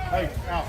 Hey, out.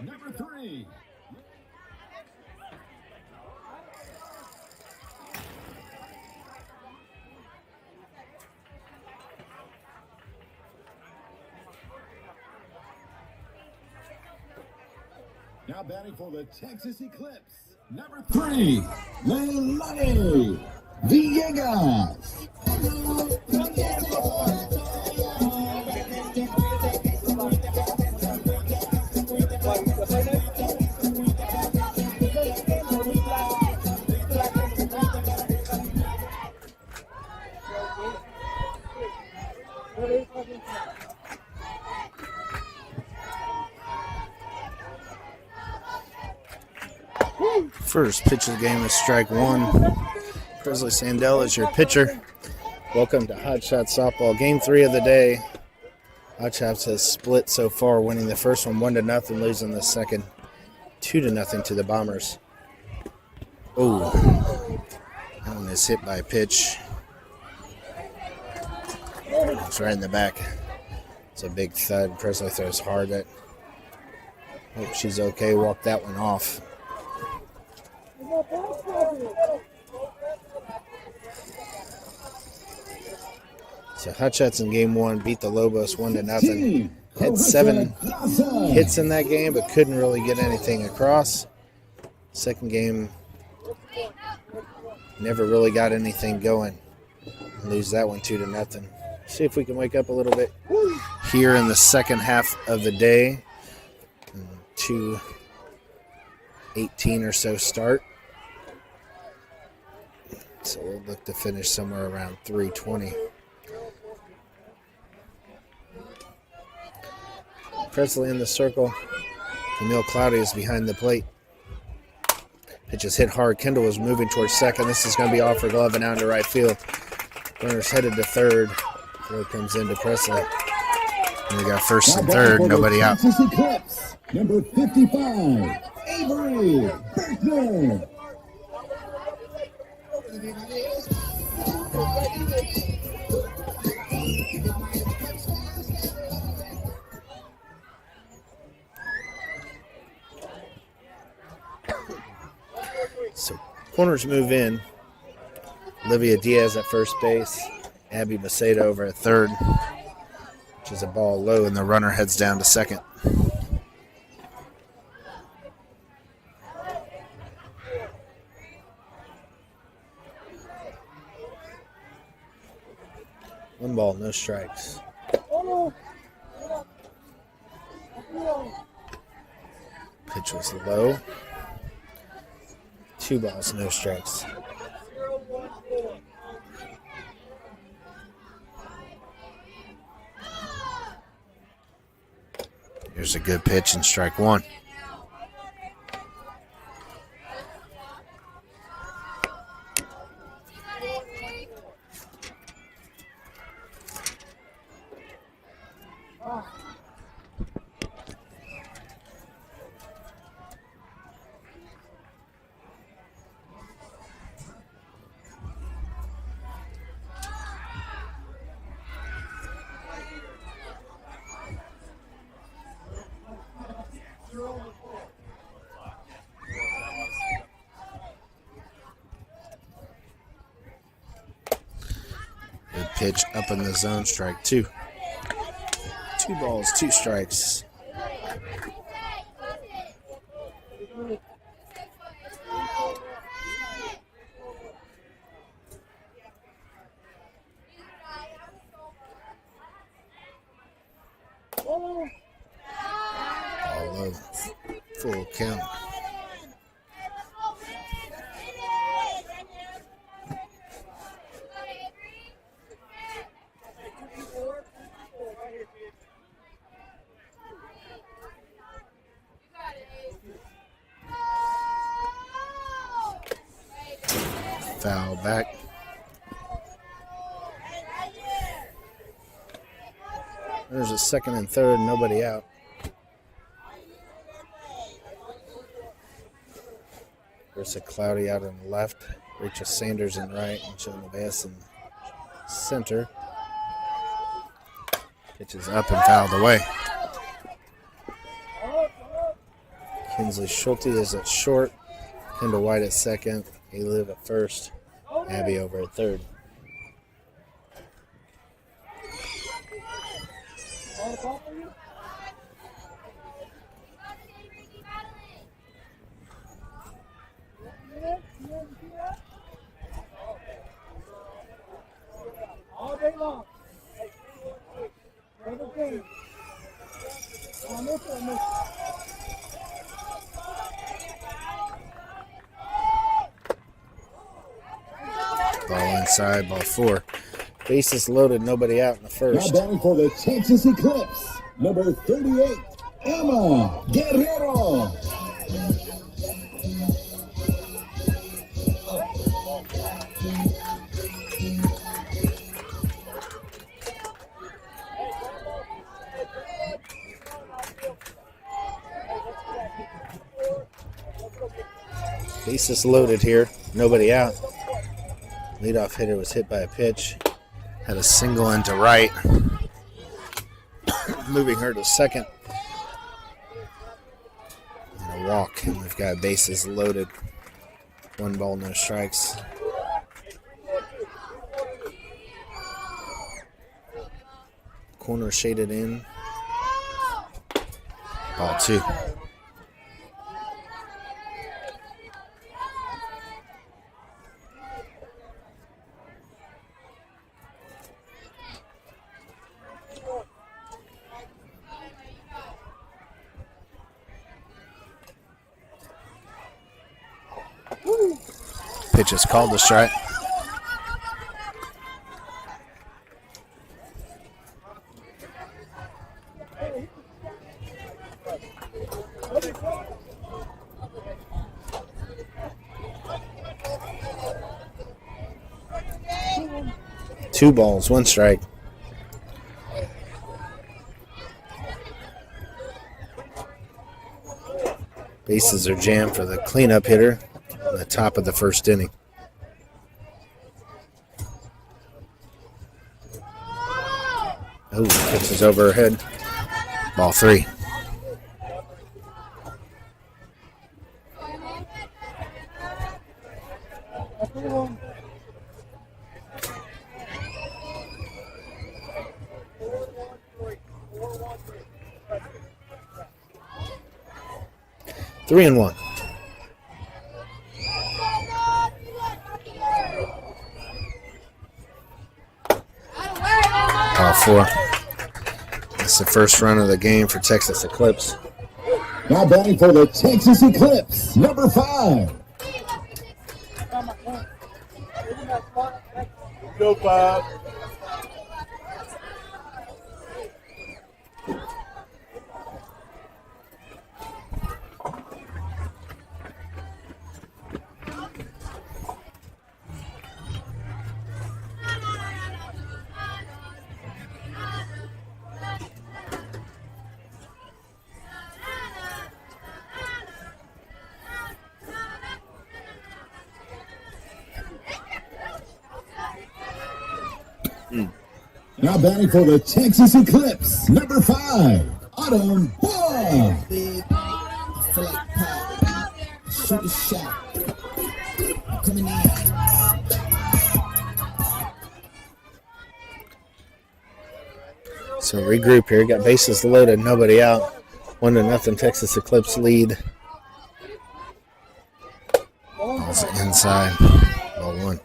Number 3. Now batting for the Texas Eclipse, number 3, Leilani Villegas. First pitch of the game is strike one. Presley Sandell is your pitcher. Welcome to Hot Shots Softball. Game 3 of the day. Hot Shots has split so far, winning the first one 1-0, losing the second 2-0 to the Bombers. Oh, that one is hit by a pitch. It's right in the back. It's a big thud. Presley throws hard. That. Hope she's okay. Walk that one off. So Hotshots in game 1 beat the Lobos 1-0. Had 7 hits in that game, but couldn't really get anything across. Second game, never really got anything going. Lose that one 2-0. See if we can wake up a little bit here in the second half of the day. 2:18 or so start. So we'll look to finish somewhere around 3:20. Presley in the circle. Camille Cloudy is behind the plate. Pitch is hit hard. Kendall is moving towards second. This is going to be off her glove and out to right field. Runner's headed to third. Throw comes into Presley. And we got first and third. Nobody out. Eclipse, number 55, Avery Berkner. So corners move in. Olivia Diaz at first base. Abby Macedo over at third. Pitches a ball low, and the runner heads down to second. One ball, no strikes. Pitch was low. 2 balls, no strikes. Here's a good pitch and strike 1. Good pitch up in the zone, strike 2. 2 balls, 2 strikes. Ball low, full count. Foul back. There's a second and third, nobody out. There's a Cloudy out on the left, Rachel Sanders in right, and Jill Bass in center. Pitches up and fouled away. Kinsley Schulte is at short, Kendall White at second, Aliv at first, Abby over at third. All day long. Ball inside, ball 4. Bases loaded, nobody out in the first. Now batting for the Texas Eclipse, number 38, Emma Guerrero. Bases loaded here, nobody out. Leadoff hitter was hit by a pitch. Had a single into right. Moving her to second. And a walk, and we've got bases loaded. 1 ball, no strikes. Corner shaded in. Ball 2. Pitch is called to strike. Two balls, 1 strike. Bases are jammed for the cleanup hitter at the top of the first inning. Oh, pitch is over her head. Ball 3. 3-1. Ball 4. That's the first run of the game for Texas Eclipse. Now batting for the Texas Eclipse, number 5. Go 5. Now batting for the Texas Eclipse, number 5, Autumn Ball. Big, I feel like pop. Shoot a shot. Coming in. So regroup here. Got bases loaded, nobody out. 1-0 Texas Eclipse lead. Ball's inside. Ball 1.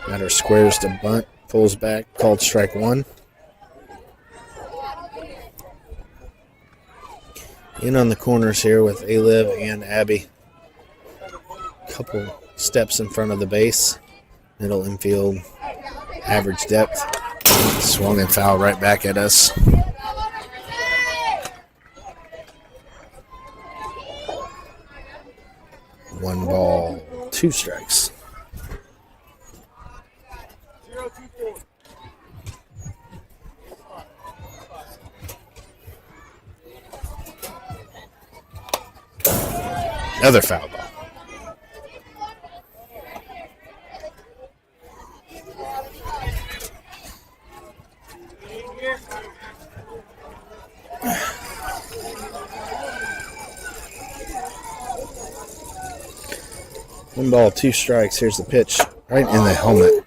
Got her squares to bunt. Pulls back. Called strike 1. In on the corners here with A-Liv and Abby. Couple steps in front of the base. Middle infield. Average depth. Swung and foul right back at us. One ball, 2 strikes. Another foul ball. One ball, 2 strikes. Here's the pitch. Right in the helmet.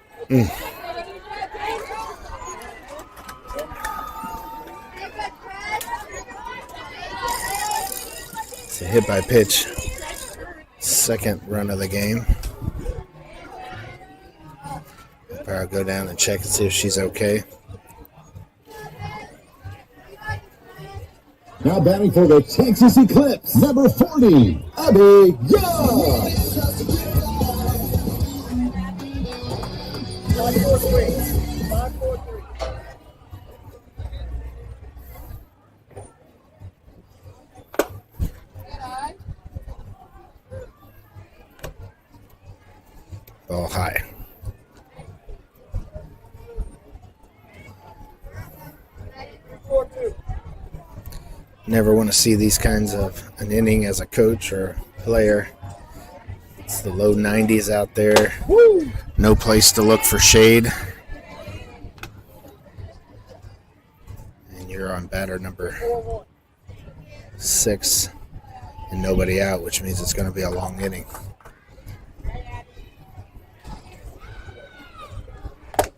It's a hit by pitch. Second run of the game. I'll go down and check and see if she's okay. Now batting for the Texas Eclipse, number 40, Abby Young. Ball high. Never want to see these kinds of an inning as a coach or player. It's the low 90s out there. Woo! No place to look for shade. And you're on batter number 6 and nobody out, which means it's going to be a long inning.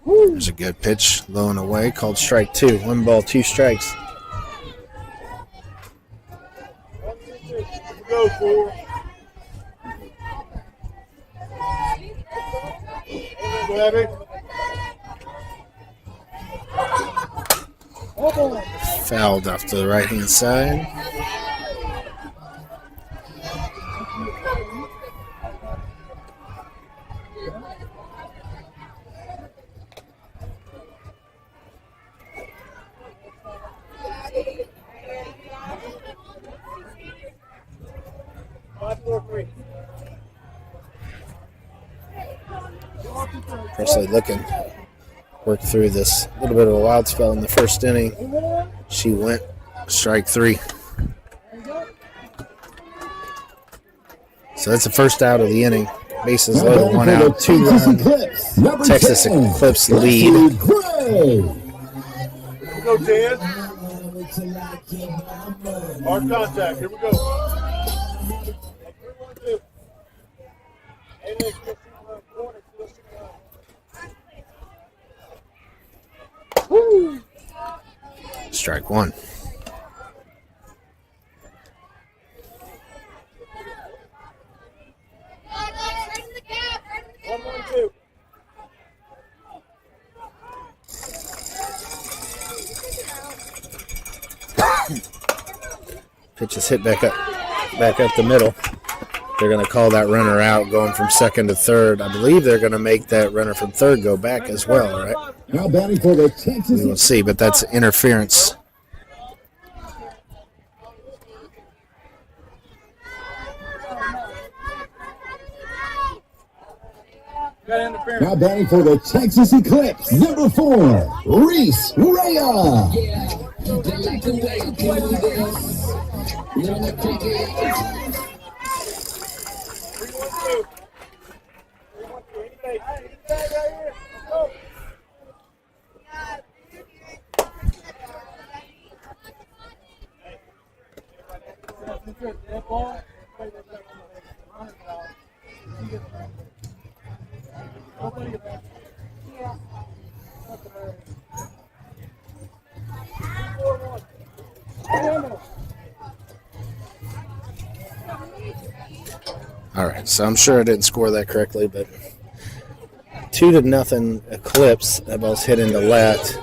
There's a good pitch, low and away, called strike 2. 1 ball, 2 strikes. Go 4. Fouled off to the right-hand side. Presley looking, worked through this little bit of a wild spell in the first inning. She went strike 3. So that's the first out of the inning. Bases loaded, 1 out, 2 run. Texas Eclipse lead. Go 10. Hard contact. Here we go. Strike one. Pitch is hit back up the middle. They're going to call that runner out going from second to third. I believe they're going to make that runner from third go back as well, right? Now batting for the Texas. We will see, but that's interference. Now batting for the Texas Eclipse, number 4, Reese Rhea. They like the way you do this. You know the cricket. All right, so I'm sure I didn't score that correctly, but 2-0 Eclipse. That ball's hit into left.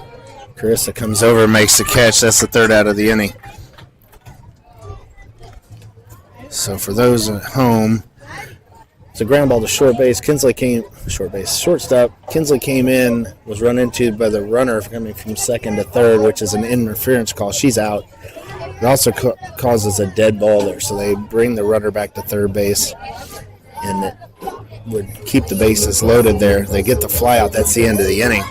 Carissa comes over, makes the catch. That's the third out of the inning. So for those at home, it's a ground ball to short base. Shortstop. Kinsley came in, was run into by the runner coming from second to third, which is an interference call. She's out. It also causes a dead ball there, so they bring the runner back to third base, and it would keep the bases loaded there. They get the fly out. That's the end of the inning.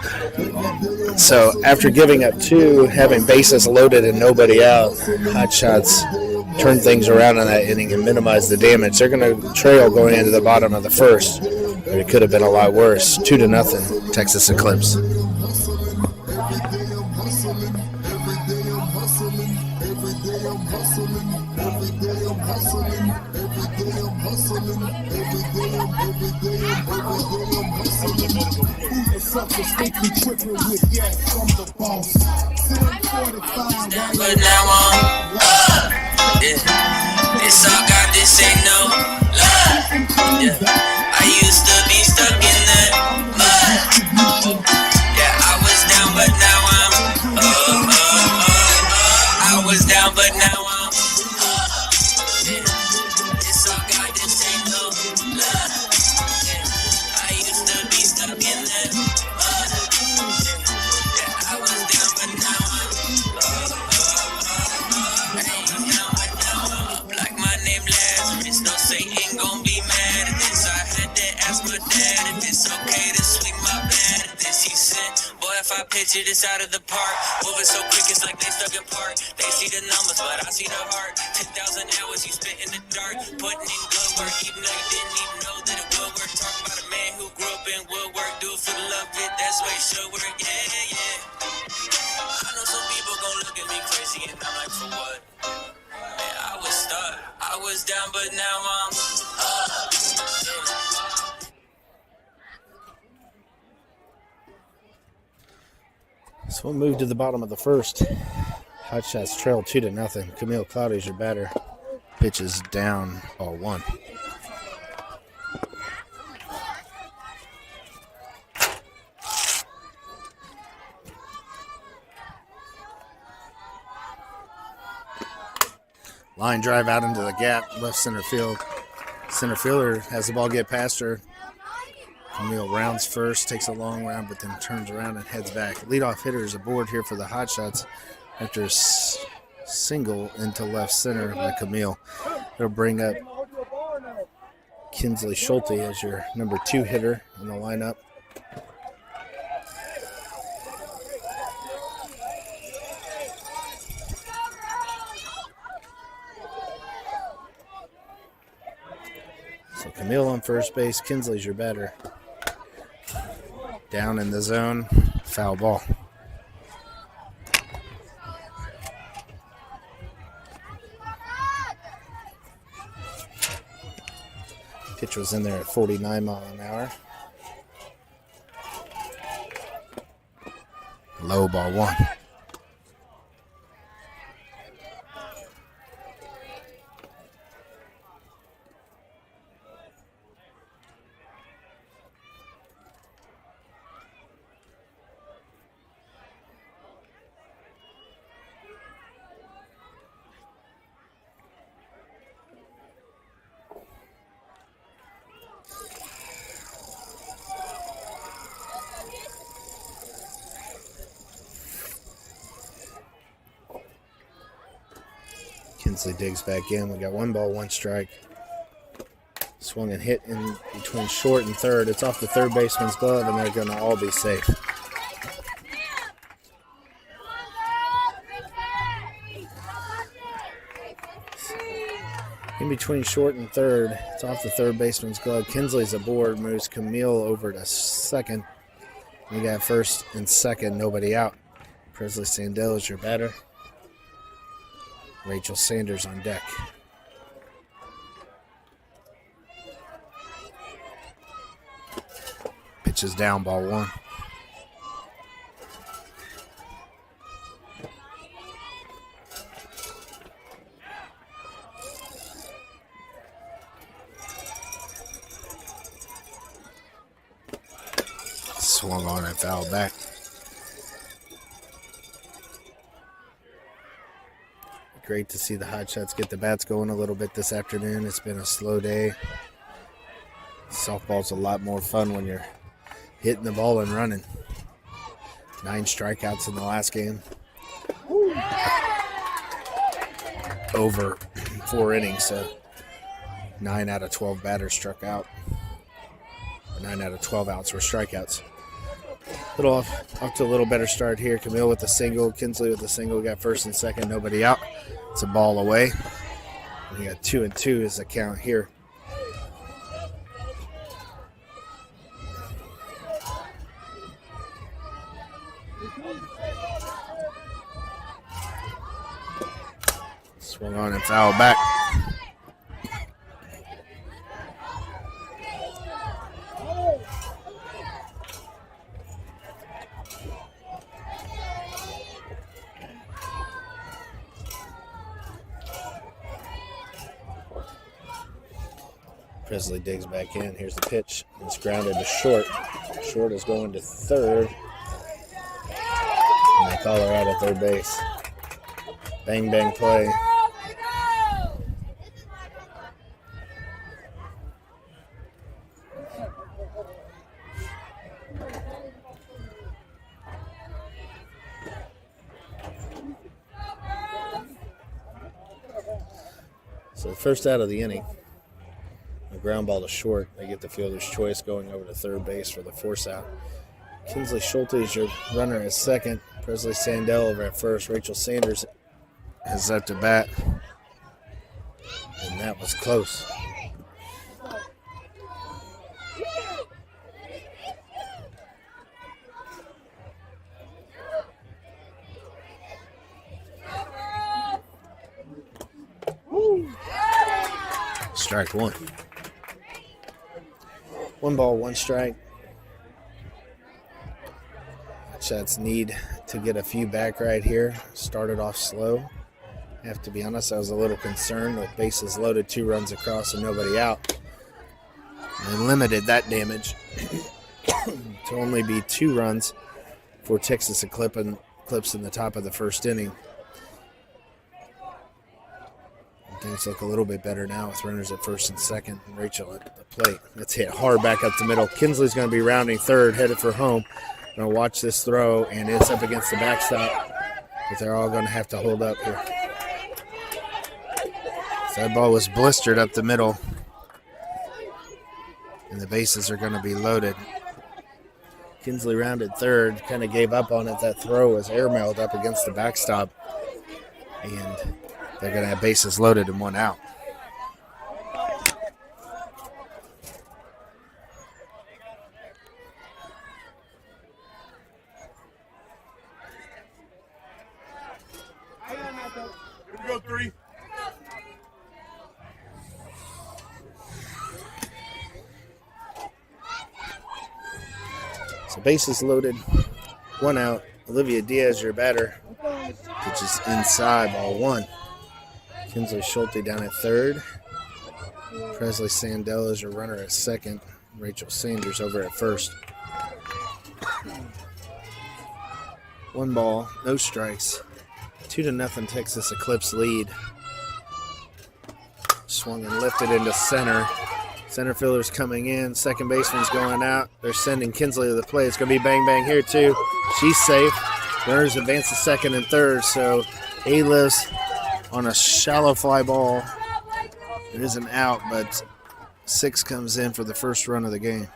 So after giving up 2, having bases loaded and nobody out, Hotshots turn things around in that inning and minimize the damage. They're going to trail going into the bottom of the first, but it could have been a lot worse. 2-0 Texas Eclipse. But now I'm it's all God, this ain't no love. Yeah. I used to be stuck in that mud. Yeah, I was down, but now I'm I was down, but now I'm it's all God, this ain't no love. Yeah. I used to be stuck in that mud. Yeah, I was down, but now I'm like my name Lazarus, no Satan gon' be mad at this. I had to ask my dad if it's okay to swing my bat at this. He said, boy, if I picture this out of the park, moving so quick it's like they stuck in park. They see the numbers, but I see the heart. 10,000 hours you spent in the dark, putting in good work, even though you didn't even know that it would work. Talk about a man who grew up in woodwork, do it for the love of it, that's the way it should work, yeah, yeah. I know some people gon' look at me crazy and I'm like, for what? Man, I was stuck, I was down, but now I'm up. So we'll move to the bottom of the first. Hotshots trail 2-0. Camille Cloudy's your batter. Pitch is down, ball 1. Line drive out into the gap, left center field. Center fielder has the ball get past her. Camille rounds first, takes a long round, but then turns around and heads back. Leadoff hitter is aboard here for the Hotshots after a single into left center by Camille. It'll bring up Kinsley Schulte as your number 2 hitter in the lineup. So Camille on first base, Kinsley's your batter. Down in the zone, foul ball. pitch was in there at 49 miles an hour. Low, ball 1. Kinsley digs back in. We got 1 ball, 1 strike. Swung and hit in between short and third. It's off the third baseman's glove, and they're going to all be safe. In between short and third, it's off the third baseman's glove. Kinsley's aboard, moves Camille over to second. We got first and second, nobody out. Presley Sandell is your batter. Rachel Sanders on deck. Pitch is down, ball 1. Swung on and fouled back. Great to see the Hotshots get the bats going a little bit this afternoon. It's been a slow day. Softball's a lot more fun when you're hitting the ball and running. 9 strikeouts in the last game. Over 4 innings, so 9 out of 12 batters struck out. 9 out of 12 outs were strikeouts. Little off to a little better start here. Camille with a single, Kinsley with a single. We got first and second, nobody out. It's a ball away. We got 2-2 is the count here. Swung on and fouled back. Presley digs back in. Here's the pitch. It's grounded to short. Short is going to third. And they call her out at third base. Bang, bang play. So the first out of the inning. A ground ball to short. They get the fielder's choice going over to third base for the force out. Kinsley Schulte is your runner at second. Presley Sandell over at first. Rachel Sanders is up to bat. And that was close. Strike 1. 1 ball, 1 strike. Hotshots need to get a few back right here. Started off slow. I have to be honest, I was a little concerned with bases loaded, 2 runs across and nobody out. And limited that damage to only be 2 runs for Texas Eclipse in the top of the first inning. Things look a little bit better now with runners at first and second and Rachel at the plate. Let's hit hard back up the middle. Kinsley's going to be rounding third, headed for home. Going to watch this throw, and it's up against the backstop. But they're all going to have to hold up here. So that ball was blistered up the middle. And the bases are going to be loaded. Kinsley rounded third, kind of gave up on it. That throw was airmailed up against the backstop. And they're going to have bases loaded and 1 out. Here we go, 3. Bases loaded. 1 out. Olivia Diaz, your batter. Pitch is inside, ball 1. Kinsley Schulte down at third. Presley Sandell is your runner at second. Rachel Sanders over at first. 1 ball, no strikes. 2-0 Texas Eclipse lead. Swung and lifted into center. Center fielder's coming in. Second baseman's going out. They're sending Kinsley to the plate. It's going to be bang bang here too. She's safe. Runners advance to second and third. So Ayla's on a shallow fly ball. It is an out, but 6 comes in for the first run of the game.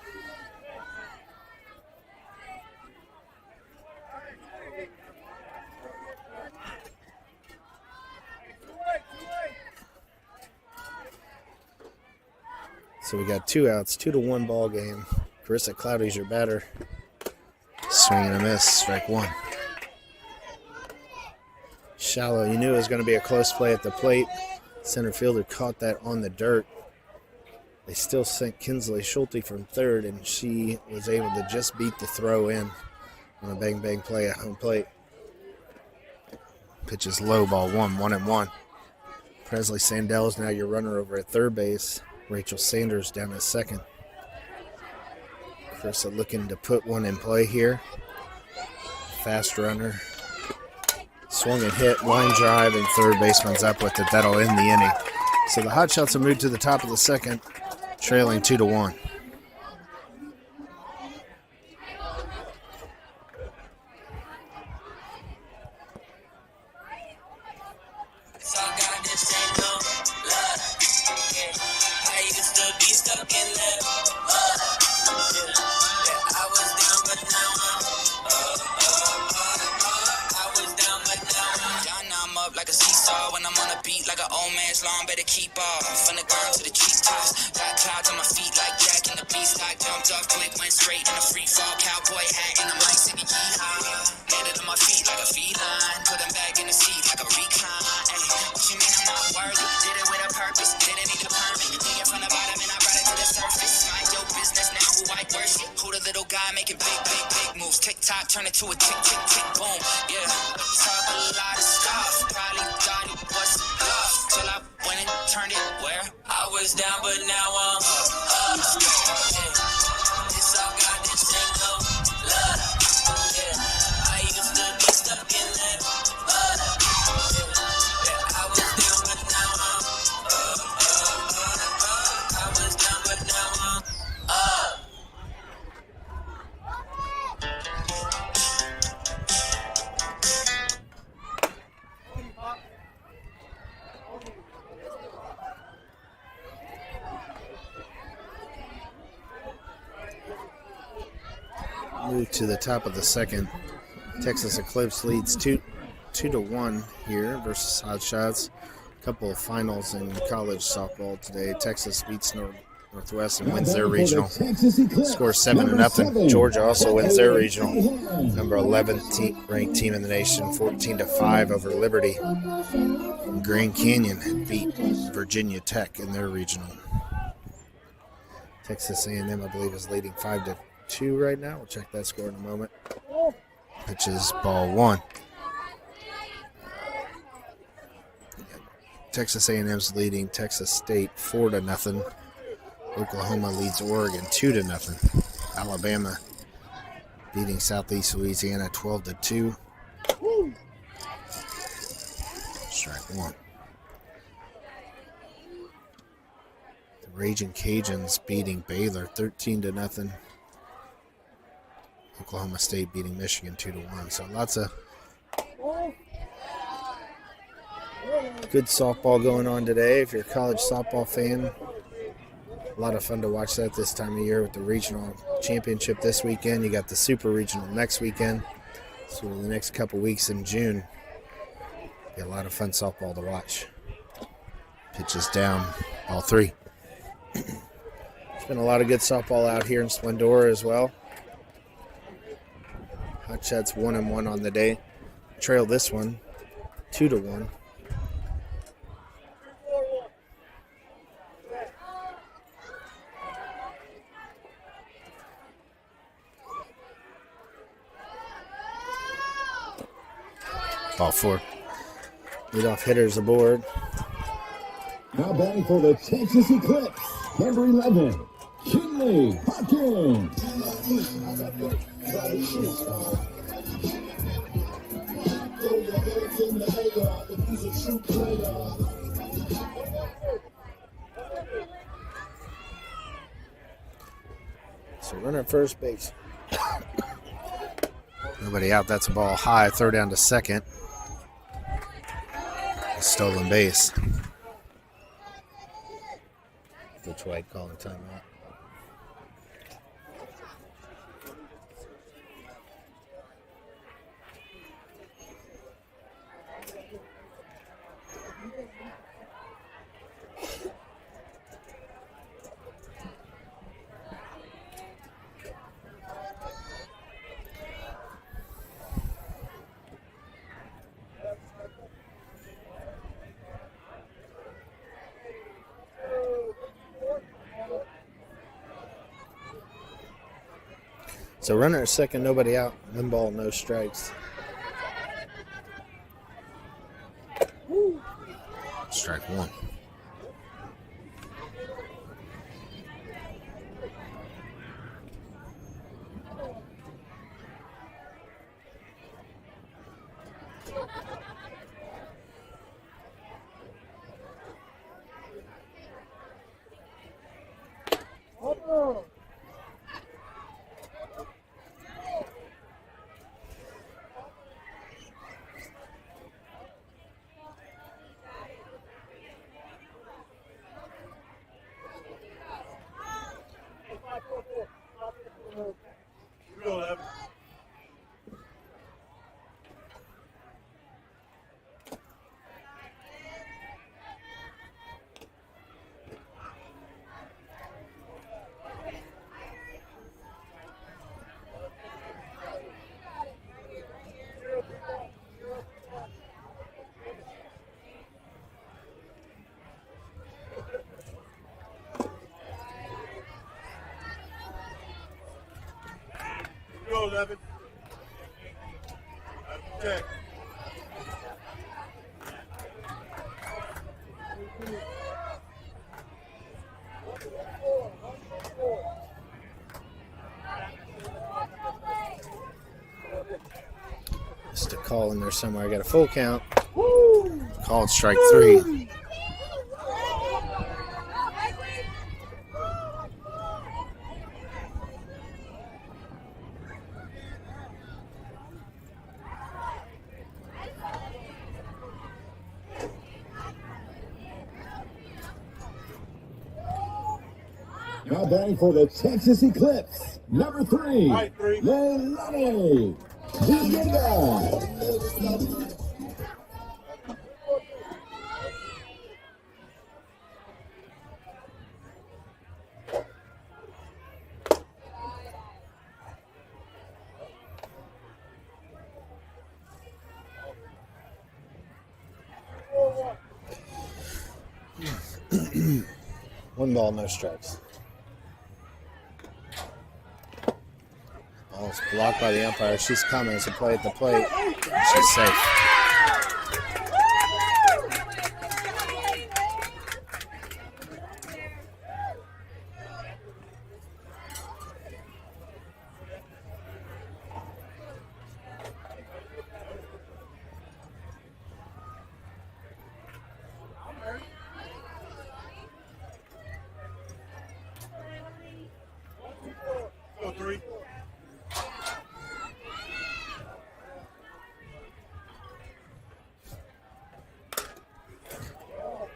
So we got 2 outs, 2-1 ball game. Carissa Cloudy's your batter. Swing and a miss, strike 1. Shallow, you knew it was going to be a close play at the plate. Center fielder caught that on the dirt. They still sent Kinsley Schulte from third, and she was able to just beat the throw in on a bang bang play at home plate. Pitch is low, ball 1, 1-1. Presley Sandell is now your runner over at third base. Rachel Sanders down at second. Carissa looking to put one in play here. Fast runner. Swung and hit, line drive, and third baseman's up with it. That'll end the inning. So the Hotshots have moved to the top of the second, trailing 2-1. Like a seesaw when I'm on a beat, like an old man's lawn, better keep off. From the ground to the treetops, got clouds on my feet like Jack in the Beanstalk. Jumped off quick, went straight in a free fall. Cowboy hat and the mic singing yeehaw. Landed on my feet like a feline, put him back in the seat like a recline. Ay, what you mean I'm not worthy? Did it with a purpose, didn't need a permit. Me from the bottom and I brought it to the surface. Mind your business now, who I worship. Who the little guy making big, big, big moves. Tick tock, turn it to a tick, tick, tick, boom. Yeah, talk a lot of stuff. Probably thought it was a bluff till I went and turned it where I was down, but now I'm up. Yeah. This all got this ain't no love. Yeah. I used to be stuck in that mud. Yeah. I was down, but now I'm up. I was down, but now I'm up. Move to the top of the second. Texas Eclipse leads 2-1 here versus Hotshots. A couple of finals in college softball today. Texas beats Northwest and wins their regional. Score 7-0. Georgia also wins their regional. Number 11th ranked team in the nation, 14-5 over Liberty. And Grand Canyon had beat Virginia Tech in their regional. Texas A&M, I believe, is leading 5-2 right now. We'll check that score in a moment. Pitch is ball 1. Texas A&M's leading Texas State 4-0. Oklahoma leads Oregon 2-0. Alabama beating Southeast Louisiana 12-2. Strike 1. The Raging Cajuns beating Baylor 13-0. Oklahoma State beating Michigan 2-1. So lots of good softball going on today. If you're a college softball fan, a lot of fun to watch that this time of year with the regional championship this weekend. You got the super regional next weekend. So in the next couple weeks in June, be a lot of fun softball to watch. Pitch is down, ball 3. There's been a lot of good softball out here in Splendora as well. Hotshots 1-1 on the day. Trail this one 2-1. Ball 4. Leadoff hitters aboard. Now batting for the Texas Eclipse, number 11, Kinley Hawkins. So runner at first base. Nobody out. That's a ball high. Throw down to second. Stolen base. Which White calling timeout. So runner at second, nobody out. 1 ball, no strikes. Strike 1. Go, Levin. Okay. Just a call in there somewhere. I got a full count. Called strike 3. Now batting for the Texas Eclipse, number 3, Leilani Villegas. One ball, no strikes. Ball's blocked by the umpire. She's coming. It's a play at the plate. She's safe. Go, 3.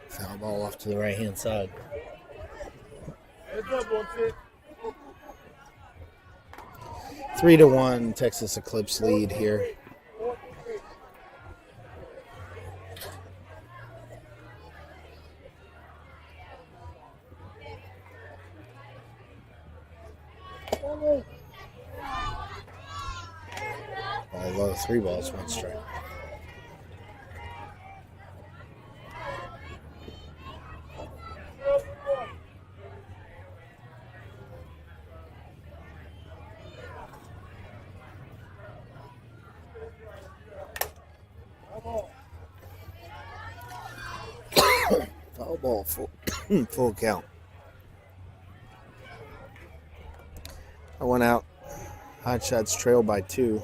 Foul ball off to the right-hand side. Heads up, 1 6. 3-1 Texas Eclipse lead here. Ball low, 3 balls, 1 strike. ball, full, full count. I went out. Hotshots trail by 2.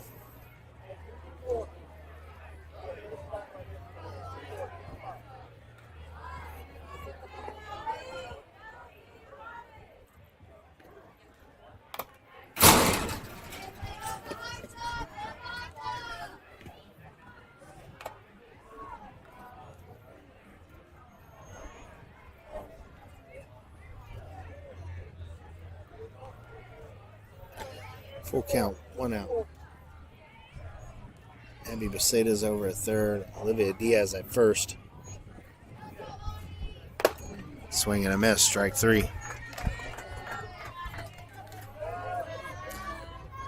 Full count, 1 out. Abby Beceda's over at 3rd. Olivia Diaz at 1st. Swing and a miss, strike 3.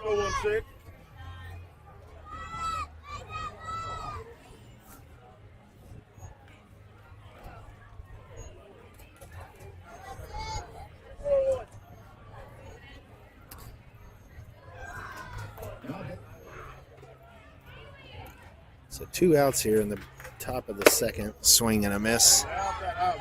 Go 1-6. So 2 outs here in the top of the 2nd. Swing and a miss. Out that out.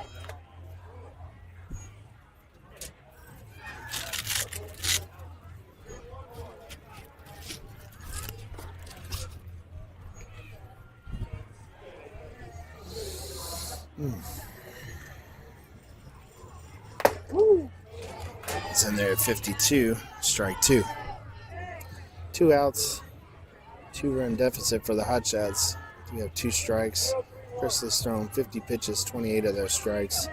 It's in there at 52. Strike 2. 2 outs. 2-run deficit for the Hotshots. We have 2 strikes. Chris has thrown 50 pitches, 28 of those strikes.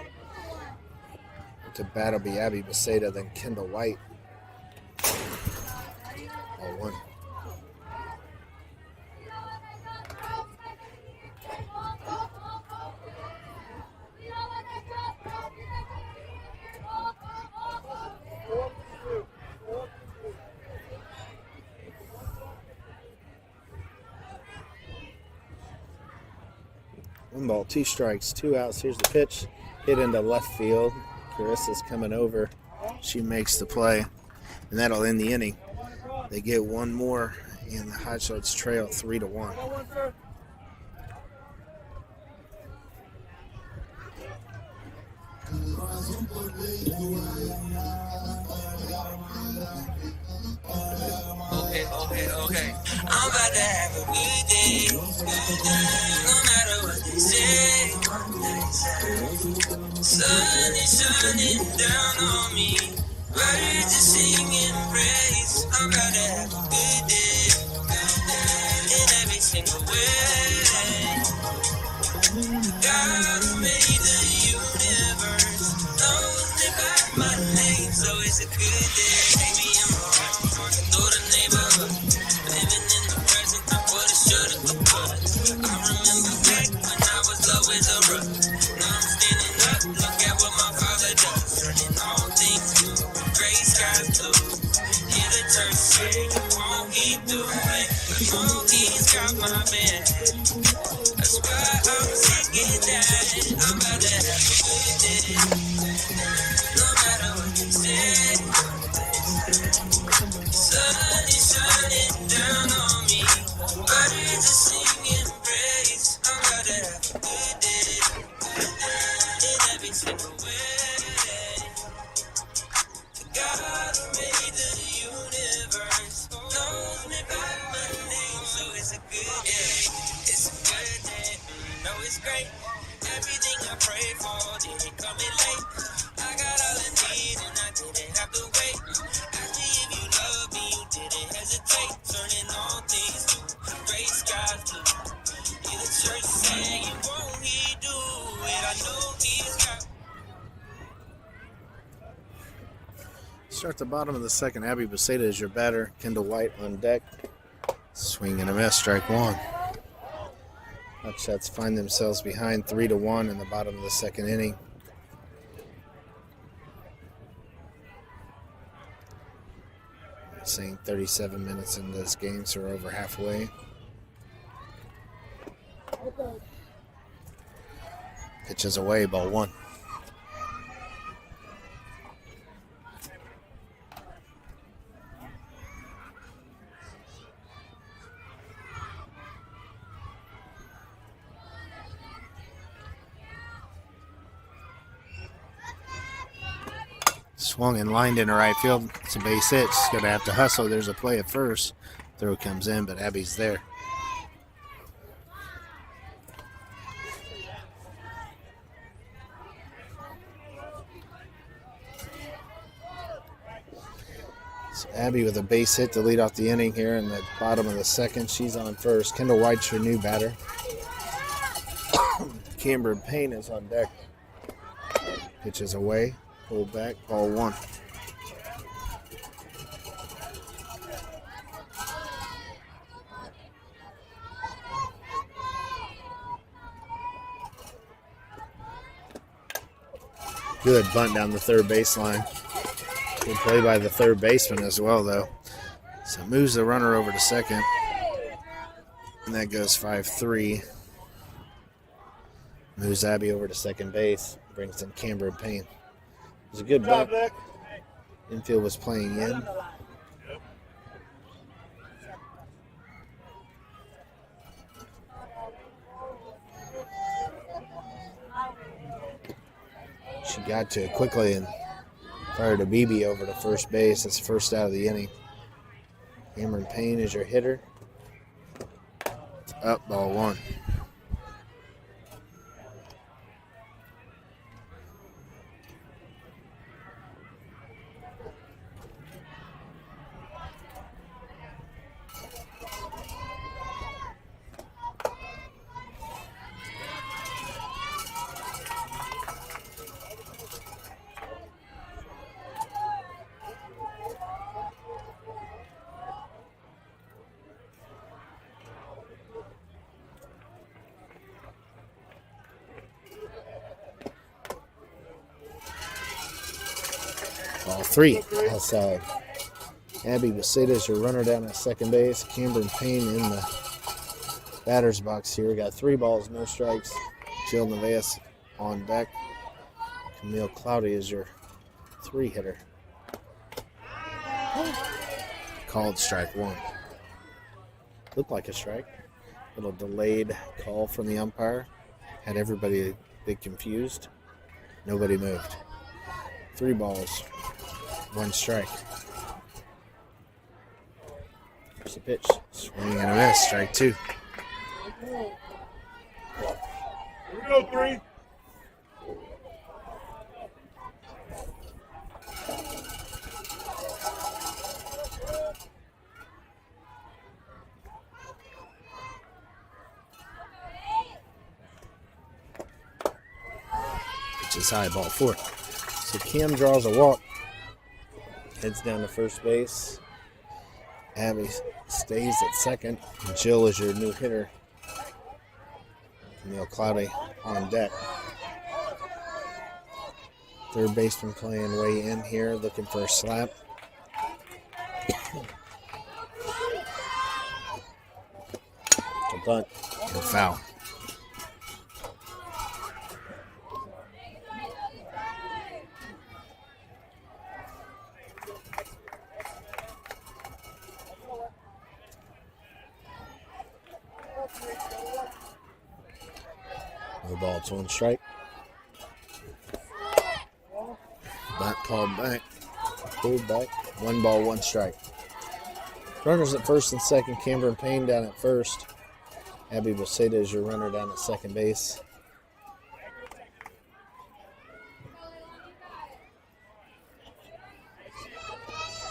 To bat will be Abby Beceda, then Kendall White. Ball 1. One ball, 2 strikes, 2 outs. Here's the pitch. Hit into left field. Carissa's coming over. She makes the play. And that'll end the inning. They get 1 more, and the Hotshots trail 3-1. Okay. I'm about to have a good day. No matter what they say. Sun is shining down on me. Birds are singing praise. I'm about to have a good day. In every single way. God who made the universe knows me by my name, so it's a good day. Maybe I'm wrong, walking through the neighborhood, living in the present. I woulda, shoulda, but coulda. I remember back when I was low as a rug. Now I'm standing up, look at what my father does, turning all things new, gray skies blue. Hear the church sing, won't he do it? Won't he's got my man. That's why I'm singing that. I'm about to have a good day. No matter what you say. Sun is shining down on me. Birds are singing praise. I'm about to have a good day. In every single way. The God who made the universe knows me by my name, so it's a good day. It's a good day. No, it's great. Everything I prayed for didn't come in late. I got all I need and I didn't have to wait. Ask me if you love me, you didn't hesitate. Turning all things to gray skies blue. Hear the church saying, won't he do it? I know he's got. Start the bottom of the 2nd. Abby Beceda is your batter. Kendall White on deck. Swing and a miss, strike 1. Hotshots find themselves behind 3-1 in the bottom of the 2nd inning. I'm saying 37 minutes into this game, so we're over halfway. Pitches away, ball 1. Swung and lined into right field. It's a base hit. She's going to have to hustle. There's a play at first. Throw comes in, but Abby's there. So Abby with a base hit to lead off the inning here in the bottom of the second. She's on first. Kendall White's her new batter. Cameron Payne is on deck. Pitches away. Pulled back. Ball 1. Good bunt down the third baseline. Good play by the third baseman as well, though. So moves the runner over to second. And that goes 5-3. Moves Abby over to second base. Brings in Cameron Payne. It was a good bunt. Infield was playing in. She got to it quickly and fired a BB over to first base. That's the first out of the inning. Cameron Payne is your hitter. It's up, ball 1. Ball 3, outside. Abby Beseda is your runner down at second base. Cameron Payne in the batter's box here. We got 3 balls, no strikes. Jill Nevaez on deck. Camille Cloudy is your 3 hitter. Called strike 1. Looked like a strike. Little delayed call from the umpire. Had everybody a bit confused. Nobody moved. 3 balls, 1 strike. Here's the pitch. Swing and a miss. Strike 2. Here we go, 3. Pitch is high, ball 4. So Cam draws a walk. Heads down to first base. Abby stays at second. Jill is your new hitter. Camille Cloudy on deck. Third baseman playing way in here, looking for a slap. A bunt and a foul. No ball, it's 1 strike. Bunt called back. Pulled back. 1 ball, 1 strike. Runners at first and second. Cameron Payne down at first. Abby Beseda is your runner down at second base.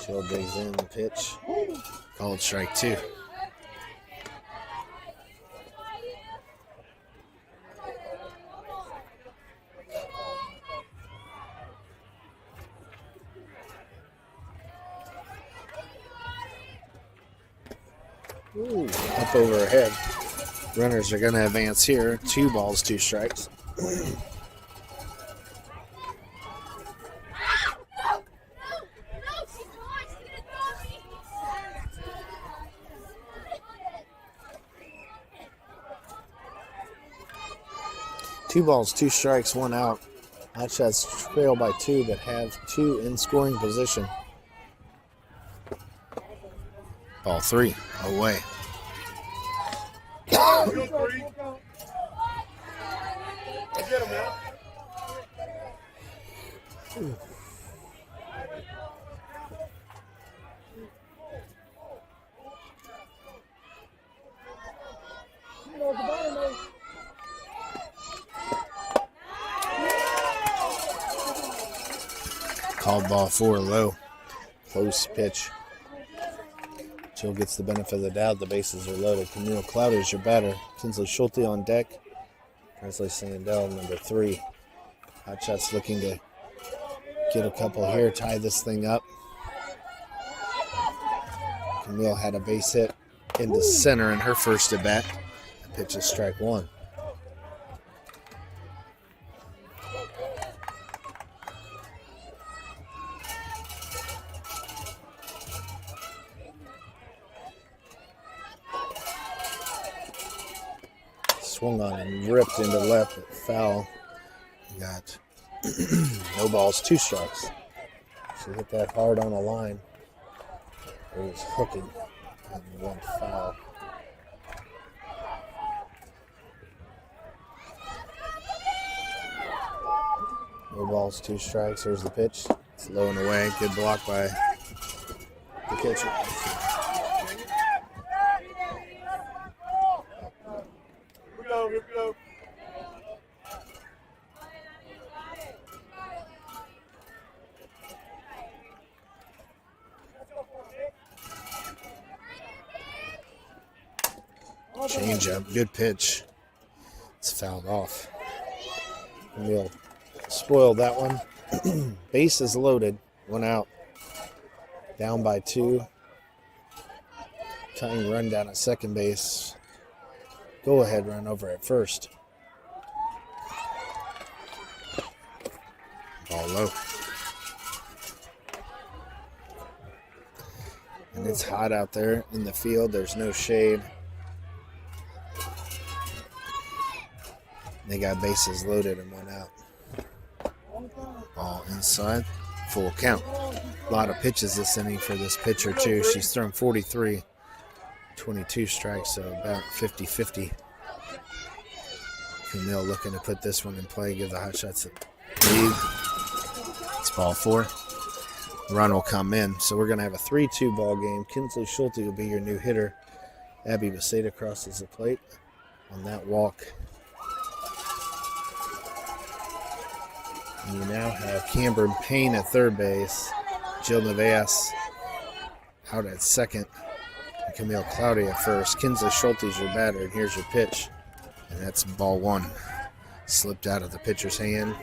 Jill digs in the pitch. Called strike 2. Ooh, up over her head. Runners are going to advance here. 2 balls, 2 strikes. Two balls, 2 strikes, 1 out. Hotshots trail by 2, but have 2 in scoring position. Ball 3, away. Go, 3. Get him now. Ball 4 low. Close pitch. Jill gets the benefit of the doubt. The bases are loaded. Camille Cloudy is your batter. Kinsley Schulte on deck. Presley Sandell, number 3. Hotshots looking to get a couple here, tie this thing up. Camille had a base hit into center in her first at bat. The pitch is strike 1. Swung on and ripped into left, but foul. You got no balls, 2 strikes. So hit that hard on the line. It was hooking and went foul. No balls, 2 strikes. Here's the pitch. It's low and away. Good block by the catcher. Here we go. Change up. Good pitch. It's fouled off. We'll spoil that one. Base is loaded. 1 out. Down by 2. Tying run down at second base. Go ahead run over at first. Ball low. And it's hot out there in the field. There's no shade. They got bases loaded and 1 out. Ball inside. Full count. A lot of pitches this inning for this pitcher too. She's thrown 43. 22 strikes, so about 50-50. Camille looking to put this one in play, give the Hotshots a lead. It's ball 4. Run will come in. So we're going to have a 3-2 ball game. Kinsley Schulte will be your new hitter. Abby Beseda crosses the plate on that walk. And you now have Cameron Payne at third base. Jill Nevaez out at second. And Camille Cloudy at first. Kinsley Schulte's your batter, and here's your pitch. And that's ball 1. Slipped out of the pitcher's hand.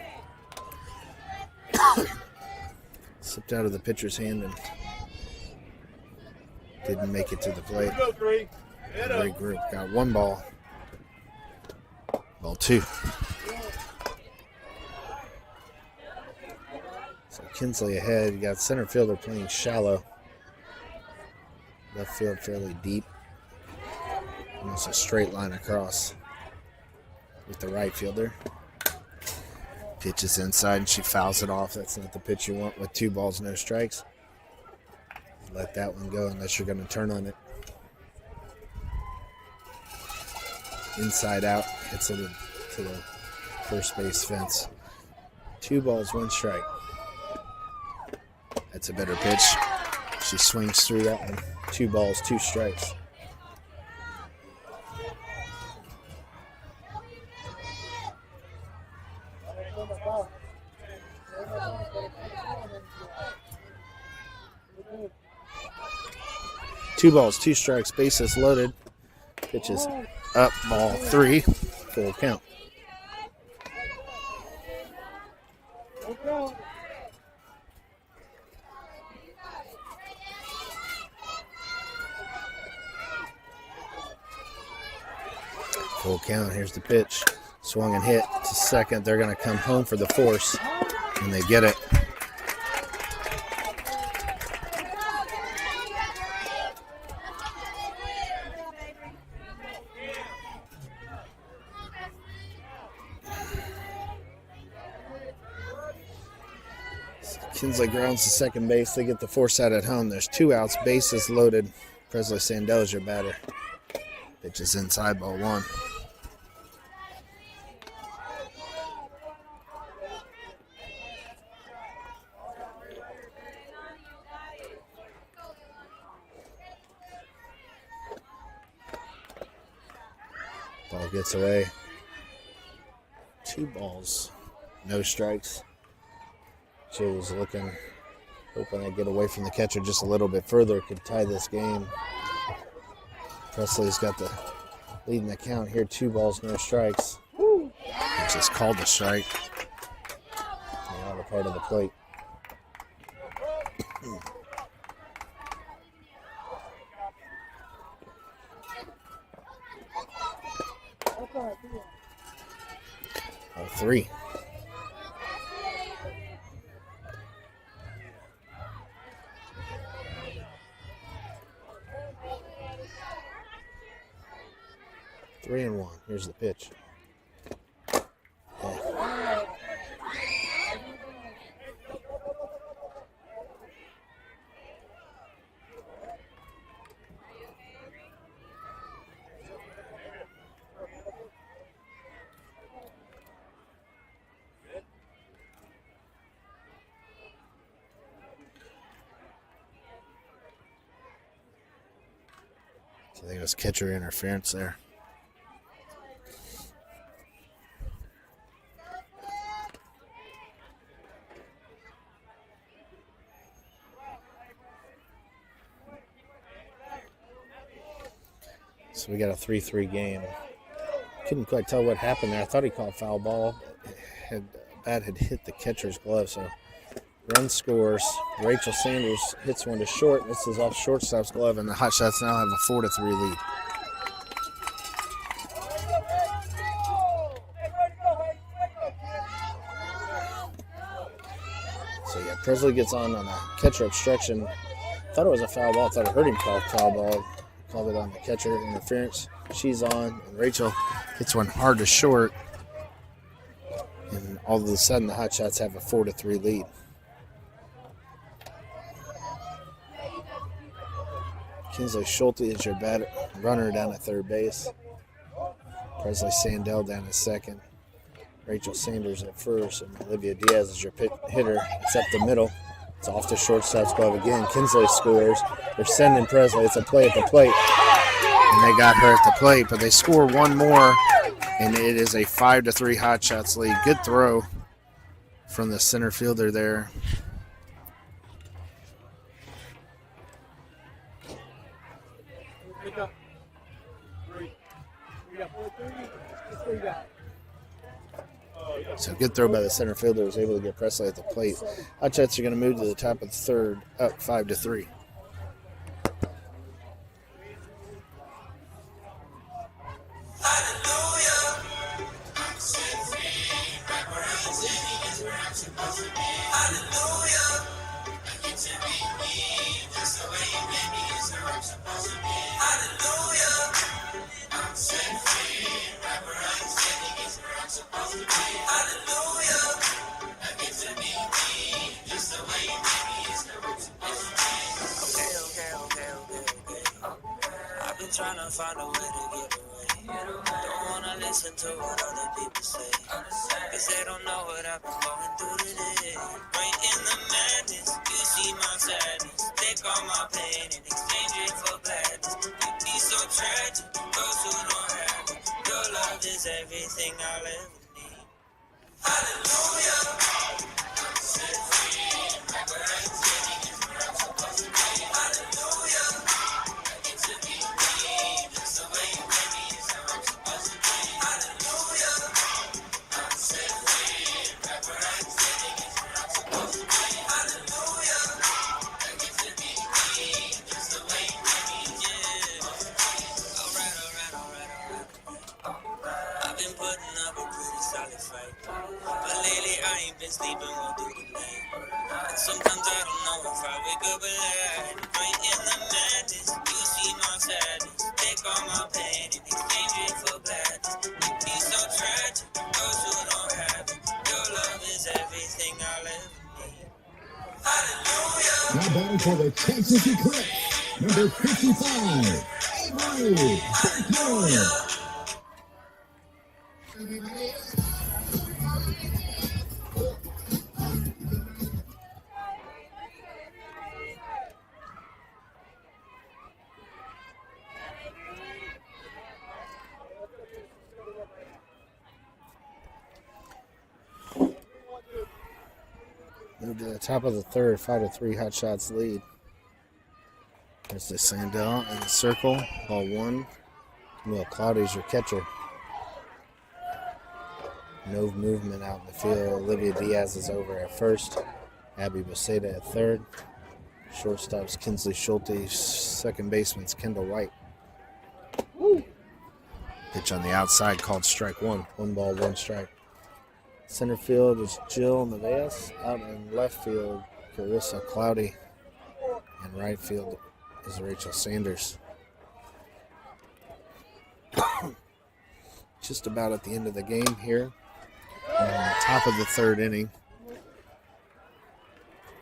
Slipped out of the pitcher's hand and didn't make it to the plate. Great group. Got 1 ball. Ball 2. So Kinsley ahead. You got center fielder playing shallow. Left field fairly deep. Almost a straight line across with the right fielder. Pitches inside and she fouls it off. That's not the pitch you want with 2 balls, no strikes. Let that one go unless you're going to turn on it. Inside out, hits it to the first base fence. 2 balls, 1 strike. That's a better pitch. She swings through that one. 2 balls, 2 strikes. Two balls, 2 strikes, bases loaded. Pitches up, ball 3, full count. Full count, here's the pitch. Swung and hit to second. They're going to come home for the force, and they get it. Kinsley grounds to second base. They get the force out at home. There's 2 outs, bases loaded. Presley Sandell is your batter. Pitch is inside, ball 1. Ball gets away. 2 balls, no strikes. Jill's looking Hoping they get away from the catcher just a little bit further, could tie this game. Presley's got the lead in the count here, 2 balls, no strikes. He just called the strike. The other part of the plate. Oh, 3. Three and 1. Here's the pitch. Yeah. So I think it was catcher interference there. So we got a 3-3 game. Couldn't quite tell what happened there. I thought he called foul ball. Bat had hit the catcher's glove, so run scores. Rachel Sanders hits one to short. This is off shortstop's glove, and the Hotshots now have a 4-3 lead. So yeah, Presley gets on a catcher obstruction. Thought it was a foul ball. Thought I heard him call foul ball. Called it on the catcher interference. She's on, and Rachel hits one hard to short. And all of a sudden, the Hotshots have a 4-3 lead. Kinsley Schulte is your runner down at third base. Presley Sandell down at second. Rachel Sanders at first, and Olivia Diaz is your hitter. It's up the middle. It's off the shortstop's glove again. Kinsley scores. They're sending Presley. It's a play at the plate. And they got her at the plate, but they score one more, and it is a 5-3 Hotshots lead. Good throw from the center fielder there. So good throw by the center fielder, was able to get Presley at the plate. Hotshots are going to move to the top of the third, up 5-3. Trying to find a way to get away. Don't wanna listen to what other people say, cause they don't know what I've been going through today. Right in the madness, you see my sadness. Take all my pain and exchange it for gladness. It be so tragic, those who don't have it. Your love is everything I'll ever need. Hallelujah, I'm set free. Right where I'm standing is where I'm supposed to be. Hallelujah, I get to be me. Just the way you made me is how I'm supposed to be. Hallelujah, I'm set free. Right where I'm standing is where I'm supposed to be. Hallelujah, I get to be me. Just the way you made me is how I'm supposed to be. Alright. I've been putting up a pretty solid fight, but lately I ain't been sleeping well through the night. And sometimes I don't know if I wake up alive. Right in the madness, you see my sadness. Take all my pain and exchange it for gladness. It be so tragic, those who don't have it. Your love is everything I'll ever need. Hallelujah. Now batting for the Texas Eclipse, number 55, Avery Buckner. Move to the top of the third, 5-3 Hotshots lead. There's the Sandell in the circle, ball one. Camille Cloudy's your catcher. No movement out in the field. Olivia Diaz is over at first. Abby Baceda at third. Shortstop's Kinsley Schulte. Second baseman's Kendall White. Pitch on the outside called strike one. 1 ball, 1 strike. Center field is Jill Nevaez. Out in left field, Carissa Cloudy. And right field is Rachel Sanders. Just about at the end of the game here. Top of the third inning.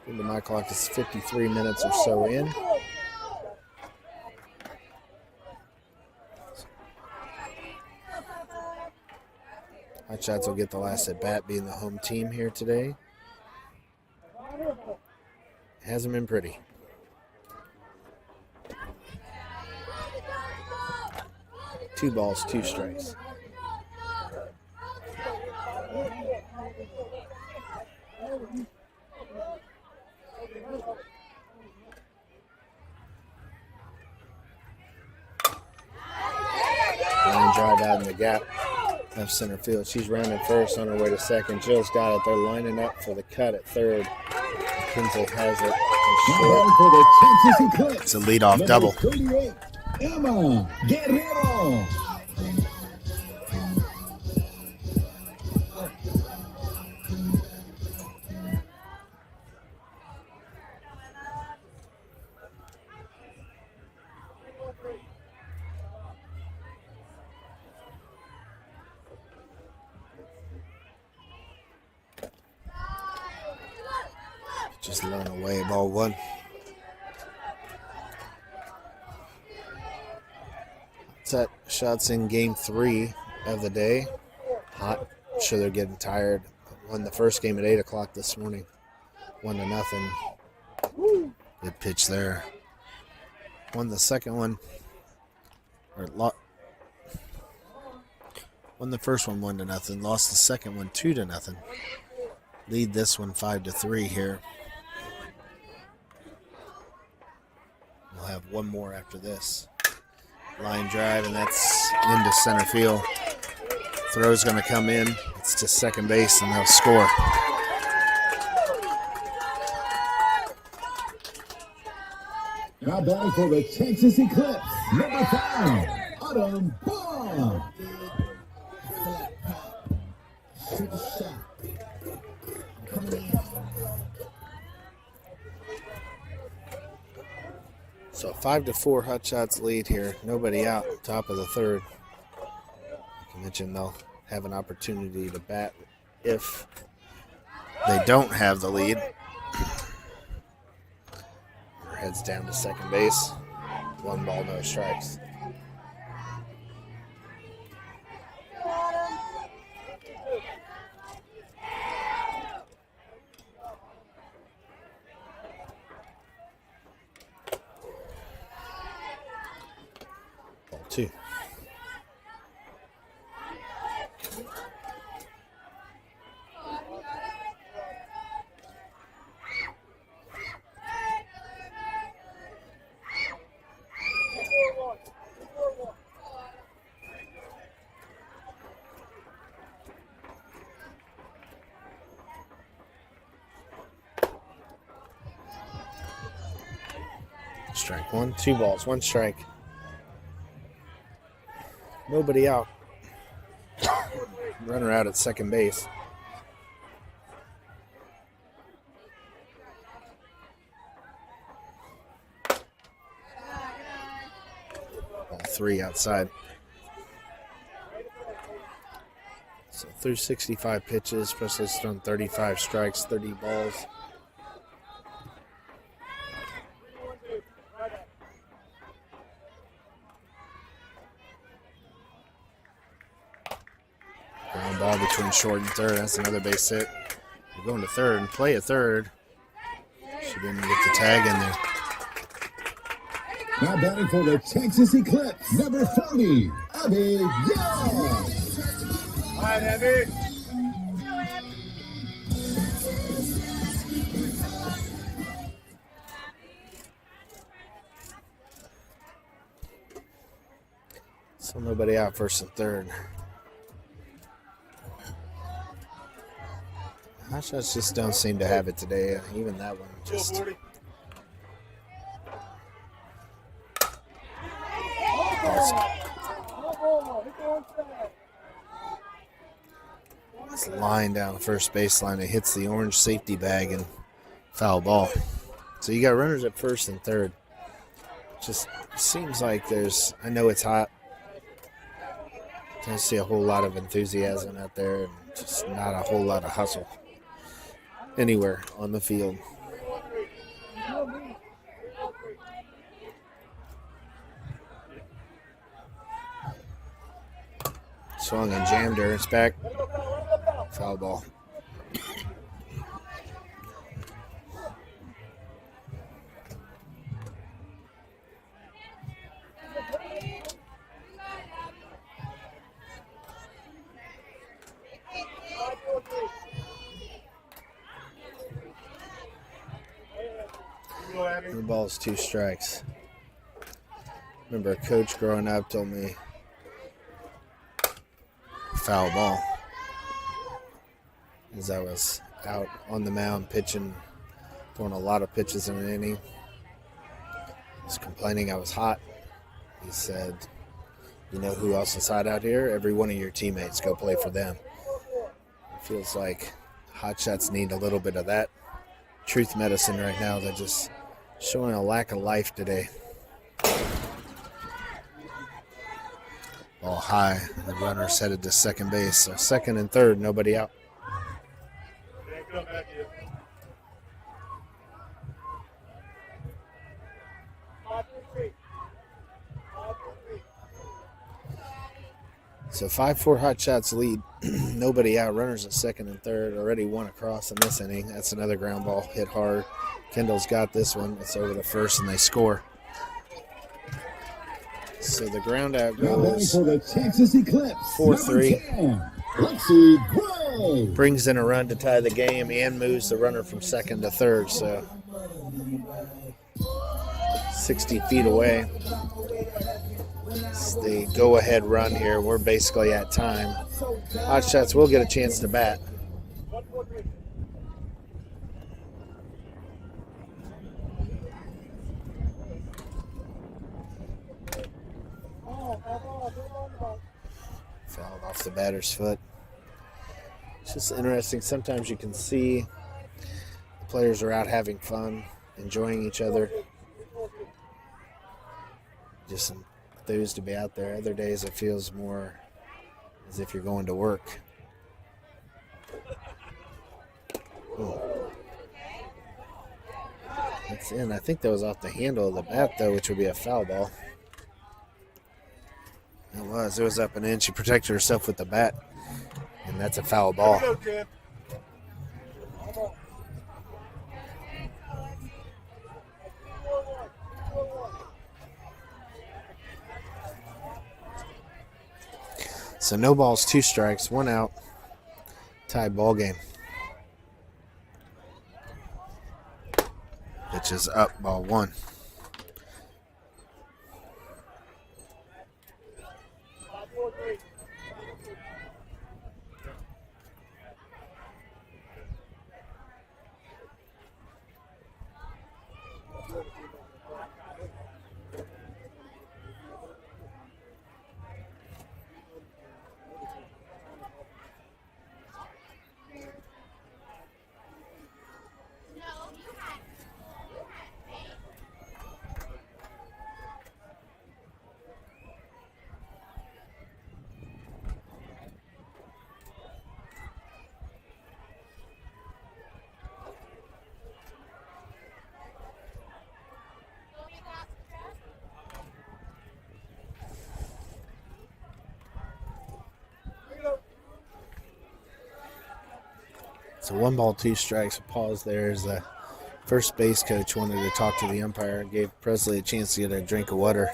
Into my clock is 53 minutes or so in. Hotshots will get the last at bat, being the home team here today. Hasn't been pretty. Two balls, 2 strikes. Line drive out in the gap. Left center field. She's rounding first on her way to second. Jill's got it. They're lining up for the cut at third. Kinsley has it. For the Texas Eclipse. It's a leadoff double. 38, Emma Guerrero. Just blown away, ball one. Set shots in game 3 of the day. Hot. Sure they're getting tired. Won the first game at 8 o'clock this morning. 1-0. Good pitch there. Won the second one. Won the first one 1-0. Lost the second one 2-0. Lead this one 5-3 here. We'll have one more after this. Line drive, and that's into center field. Throw's going to come in. It's to second base, and they'll score. Now batting for the Texas Eclipse, number 5, Autumn Ball. Shoot the shot. Coming in. So 5-4 Hotshots lead here. Nobody out. Top of the third. Like I mentioned, they'll have an opportunity to bat if they don't have the lead. Heads down to second base. 1 ball, no strikes. Ball 2. Strike 1, 2 balls, 1 strike. Nobody out. Runner out at second base. Ball 3 outside. So through 65 pitches, Presley's thrown 35 strikes, 30 balls. Ground ball between short and third. That's another base hit. We're going to third and play at third. She didn't get the tag in there. Now batting for the Texas Eclipse, number 40, Abby Young. All right, Abby. So nobody out, first and third. Hotshots just don't seem to have it today. Even that one just... It's line down the first baseline. It hits the orange safety bag and foul ball. So you got runners at first and third. Just seems like there's... I know it's hot. Don't see a whole lot of enthusiasm out there, and just not a whole lot of hustle anywhere on the field. Swung and jammed her. It's back. Foul ball. The ball's 2 strikes. Remember, a coach growing up told me foul ball, as I was out on the mound pitching, throwing a lot of pitches in an inning. I was complaining I was hot. He said, "You know who else is hot out here? Every one of your teammates. Go play for them." It feels like Hotshots need a little bit of that truth medicine right now. They're just showing a lack of life today. Ball high. The runner's headed to second base. So second and third, nobody out. So 5-4 Hotshots lead. Nobody out. Runners at second and third. Already one across in this inning. That's another ground ball hit hard. Kendall's got this one. It's over to first, and they score. So the ground out goes for the Texas Eclipse. 4-3. Brings in a run to tie the game and moves the runner from second to third. So 60 feet away. It's the go-ahead run here. We're basically at time. Hotshots will get a chance to bat. Fouled off the batter's foot. It's just interesting. Sometimes you can see the players are out having fun, enjoying each other. Just enthused to be out there. Other days it feels more as if you're going to work. That's in. I think that was off the handle of the bat, though, which would be a foul ball. It was. It was up and in. She protected herself with the bat, and that's a foul ball. So no balls, 2 strikes, 1 out. Tie ball game. Pitch is up, ball 1. So 1 ball, 2 strikes. A pause there as the first base coach wanted to talk to the umpire and gave Presley a chance to get a drink of water.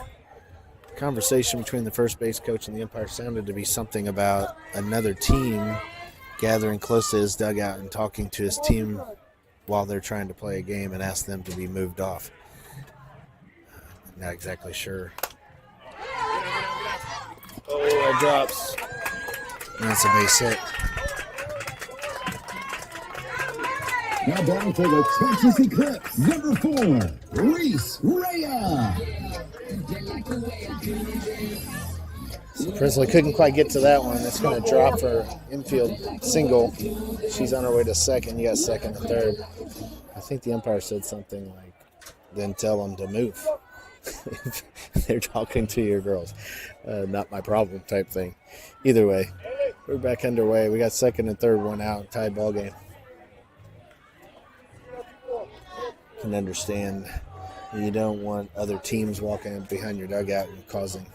The conversation between the first base coach and the umpire sounded to be something about another team gathering close to his dugout and talking to his team while they're trying to play a game and ask them to be moved off. Not exactly sure ball drops. And that's a base hit. Now batting for the Texas Eclipse, number 4, Reese Rhea. Presley couldn't quite get to that one. It's going to drop for infield single. She's on her way to second. You got second and third. I think the umpire said something like, then tell them to move. They're talking to your girls. Not my problem type thing. Either way, we're back underway. We got second and third, one out, tied ball game. Can understand you don't want other teams walking behind your dugout and causing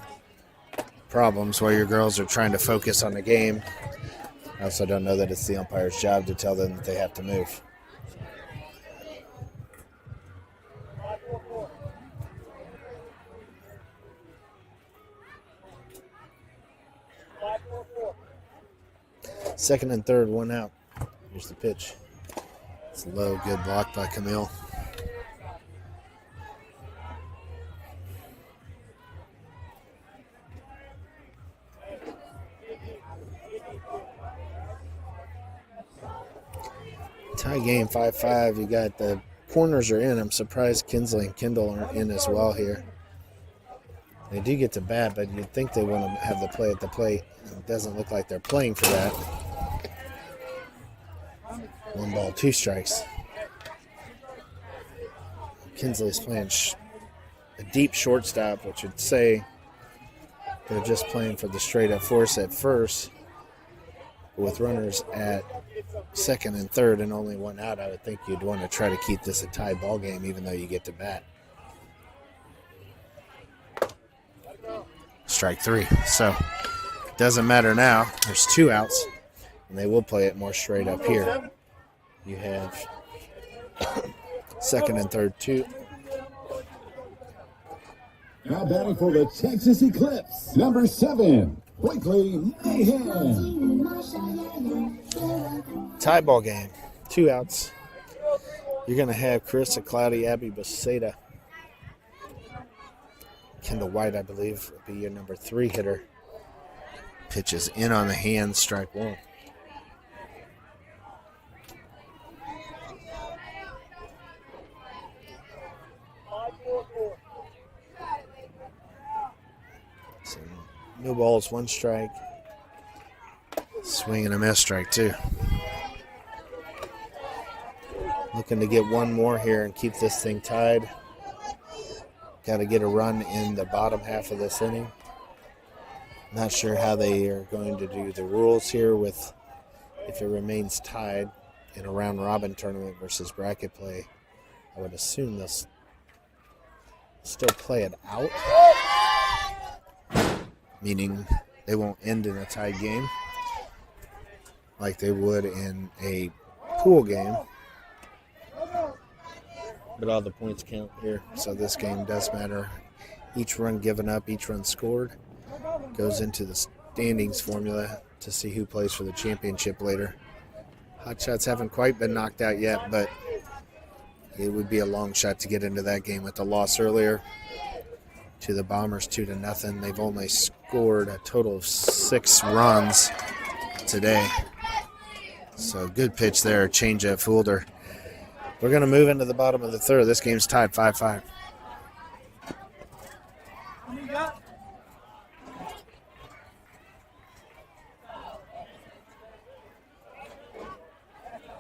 problems while your girls are trying to focus on the game. I also don't know that it's the umpire's job to tell them that they have to move. Second and third, one out. Here's the pitch. It's low, good block by Camille. Tie game 5-5. You got the corners are in. I'm surprised Kinsley and Kendall aren't in as well here. They do get to bat, but you'd think they want to have the play at the plate. It doesn't look like they're playing for that. 1 ball, 2 strikes. Kinsley's playing a deep shortstop, which would say they're just playing for the straight up force at first. With runners at second and third and only 1 out, I would think you'd want to try to keep this a tie ball game even though you get to bat. Strike 3. So it doesn't matter now. There's 2 outs, and they will play it more straight up here. You have second and third, 2. Now batting for the Texas Eclipse, number 7, Blakely Mayhem. Tie ball game, 2 outs. You're going to have Carissa Cloudy, Abby Baceda. Kendall White, I believe, will be your number 3 hitter. Pitches in on the hand, strike 1. So, no balls, 1 strike. Swing and a miss, strike 2. Looking to get 1 more here and keep this thing tied. Got to get a run in the bottom half of this inning. Not sure how they are going to do the rules here with if it remains tied in a round robin tournament versus bracket play. I would assume they'll still play it out, meaning they won't end in a tied game like they would in a pool game. But all the points count here, so this game does matter. Each run given up, each run scored goes into the standings formula to see who plays for the championship later. Hotshots haven't quite been knocked out yet, but it would be a long shot to get into that game with the loss earlier to the Bombers 2-0. They've only scored a total of 6 runs today. So good pitch there, changeup fooled her. We're going to move into the bottom of the third. This game's tied 5-5.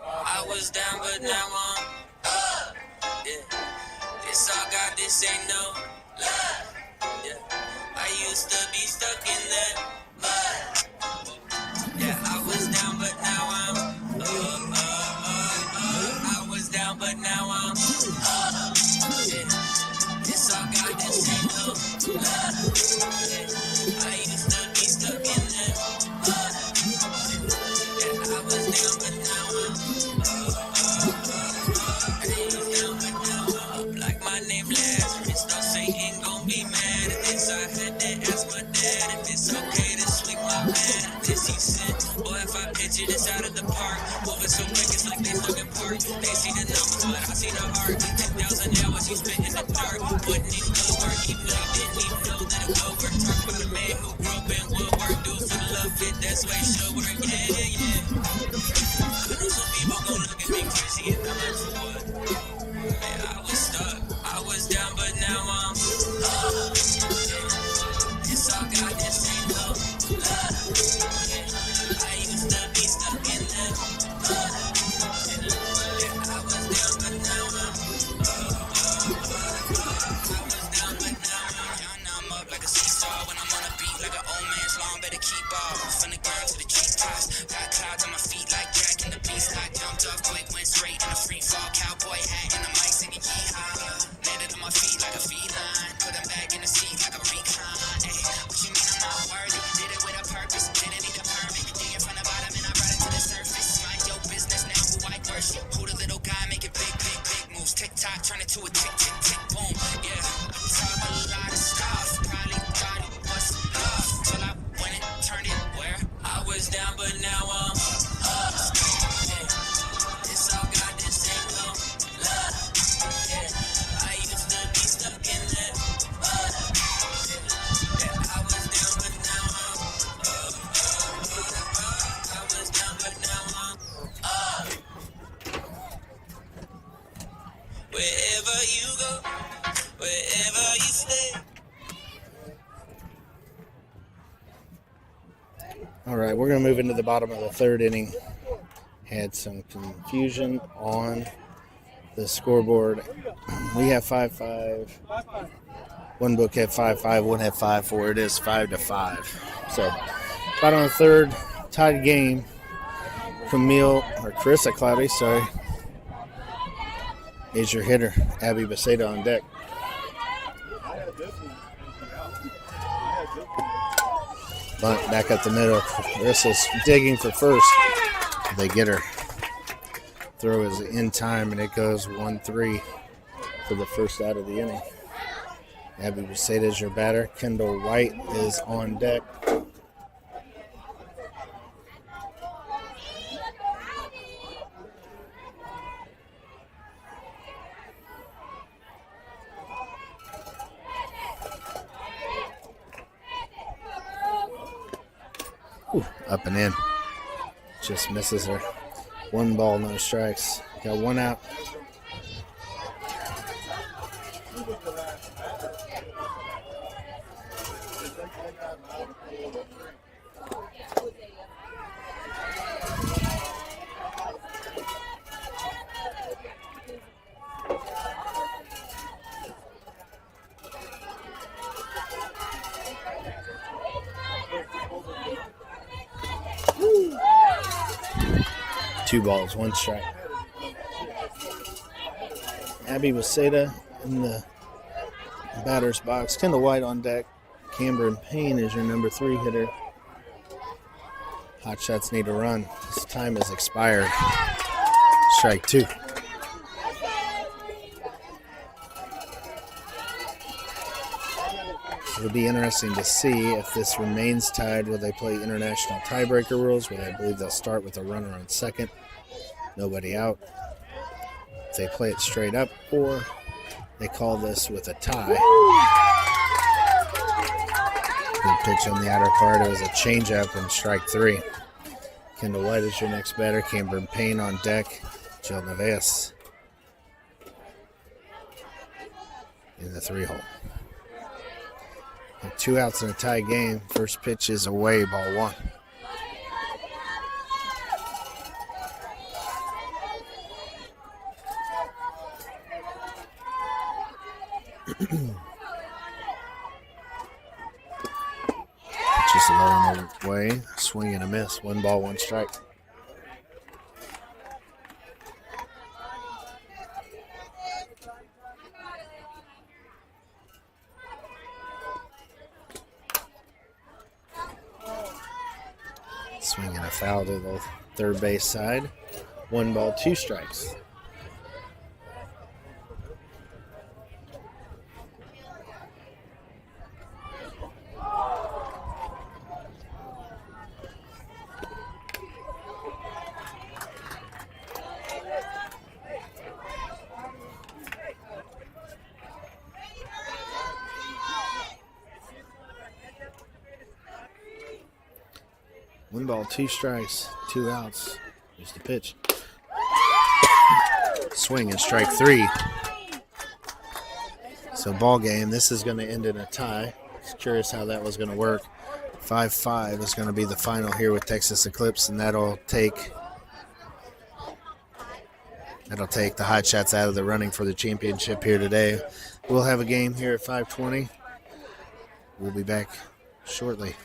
I was down, but now I'm up. Yeah. This all God, this ain't no love. Yeah. I used to be stuck in that mud. Yeah, I was down, but now I'm up. I was down, but now I'm up. Yeah. This all God, this ain't no love. Yeah. I used to be stuck in that mud. Yeah, I was down, but now I'm like my name Lazarus, no Satan gon' be mad at this. I had to ask my dad if it's okay to swing my bat at this. He said, boy, if I pitch it, it's out of the park. Moving so quick, it's like they stuck in park. They see the numbers, but I see the heart. 10,000 hours he spent in the dark, putting in good work, even though he didn't even know that it would work. Talk about a man who grew up in woodwork, do this way should work, yeah, yeah. I know some people gon' look at me crazy and I'm like, for what? Man, I was stuck, I was down, but now I'm up. It's all God, this ain't no luck. I used to be stuck in that. I was down, but now I'm down, now I'm up like a seesaw. When I'm on a beat like an old man's lawn, better keep off. From the ground to the treetops, got clouds on my feet like Jack and the Beanstalk. Jumped off quick, went straight in a free fall. Cowboy hat and the mic singing yeehaw. Landed on my feet like a feline, put him back in the seat like a recline. Ay, what you mean I'm not worthy? Did it with a purpose, didn't need a permit. Dig from the bottom and I brought it to the surface. Mind your business now, who I worship. Who the little guy making big, big, big moves. Tick tock, turn it to a tick, tick, tick, boom. Yeah, I talk a lot of stuff. Probably thought it was love till I went and turned it where I was down, but now I'm up. Yeah, it's all God, this ain't no love. Yeah, I used to be stuck in that. Yeah, I was down, but now I'm up. I was down, but now I'm up. Wherever you go, wherever you stay. All right, we're going to move into the bottom of the third inning. Had some confusion on the scoreboard. We have 5-5. One book had 5-5, one had 5-4. It is 5-5. So, bottom of the third, tied game. Carissa Cloudy, sorry, is your hitter. Abby Beseda on deck. Bunt back up the middle. Carissa's digging for first. They get her. Throw is in time, and it goes 1-3 for the first out of the inning. Abby Beseda is your batter. Kendall White is on deck. Ooh, up and in. Just misses her. 1 ball, no strikes. Got 1 out. Two balls, 1 strike. Abby Beseda in the batter's box. Kendall White on deck. Cameron Payne is your number 3 hitter. Hotshots need a run. His time has expired. Strike 2. It'll be interesting to see if this remains tied. Will they play international tiebreaker rules, where I believe they'll start with a runner on second, nobody out. If they play it straight up, or they call this with a tie. Good pitch on the outer part. It was a changeup and strike 3. Kendall White is your next batter. Cameron Payne on deck. Jill Neves in the 3-hole. 2 outs in a tie game. First pitch is away, ball 1. Just low on the way. Swing and a miss. 1 ball, 1 strike. Swing and a foul to the third base side. 1 ball, 2 strikes. 1 ball, 2 strikes, 2 outs. Here's the pitch. Swing and strike 3. So ball game, this is going to end in a tie. Just curious how that was going to work. 5-5 is going to be the final here with Texas Eclipse, and that'll take the Hotshots out of the running for the championship here today. We'll have a game here at 5:20. We'll be back shortly.